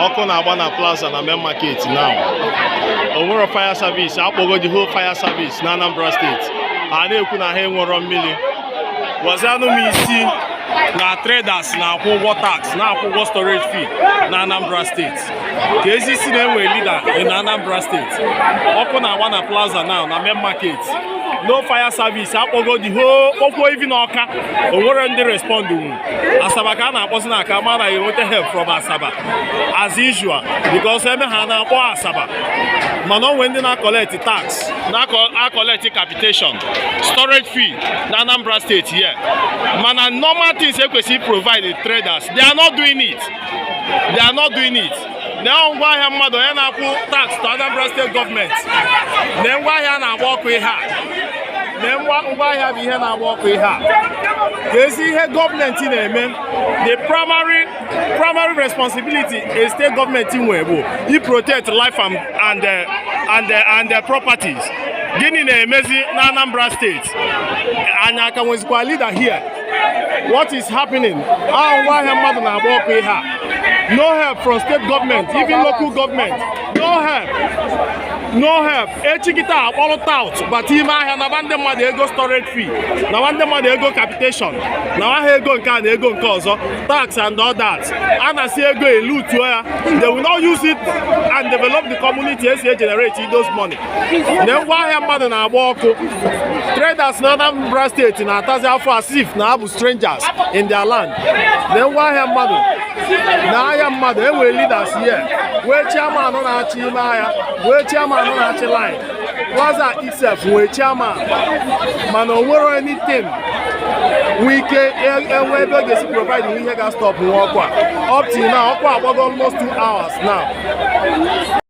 Ọkụ na-agba na Plaza na main market now. Onwere fire service, akpọgo the whole fire service na Anambra State. A na-ekwu na ha enwero mmiri. Wazanụ m isi na traders na-akwụ ụgwọ tax, na-akwụ ụgwọ storage fee na Anambra State. Ka ezi isi na-enwe leader in Anambra State. Ọkụ na-agba na Plaza now na main market. No fire service, akpọgo the whole okwu even Ọka. Onwere ndị respond wu. Asaba ka a na-akpọsi na aka ma na enweta help from Asaba as usual because eme ha na-akpọ Asaba. Mana onwe ndị na-collect tax, na-collect capitation, storage fee na Anambra State here. Mana normal things ekwesị provide the traders, they are not doing it. They are not doing it. Na ngwa ahịa mmadụ ya na-akwụ tax to Anambra State government. Na ngwa ahịa na-agba ọkụ ihe a. Na ngwa ahịa bụ ihe na-agba ọkụ ihe a. Ka ezi ihe gọọmenti na-eme, the primary responsibility a state government nwe bụ i protect life and properties. Gịnị na-emezi na Anambra State? Anyị aka nwezikwa leader here. What is happening? Ngwa ahịa mmadụ na-agba ọkụ ihe a. No help from state government, even local government. No help. No help. Echikita akpọrọ tout, but ime ahịa na ndị mmadụ ego storage fee, na ndị mmadụ ego capitation, na ha ego nke a na ego nke ọzọ, tax and all that. A na-asị ego elutuo ya. They will not use it and develop the community as they generate those money. Na ngwa ahịa mmadụ na-agba ọkụ. Traders na Anambra State na-atazi afọ as if na abụ strangers in their land. Na ngwa ahịa mmadụ na ahịa mmadụ enwere leaders here. Wee chairman na-achị ime ahịa, wee chairman na-achị line. Plaza itself wee chairman, mana o nwere anything we ike enwe ebe ga-esi provide ihe ga stop nwa ọkụ a. Up till now, ọkụ agbago almost 2 hours now.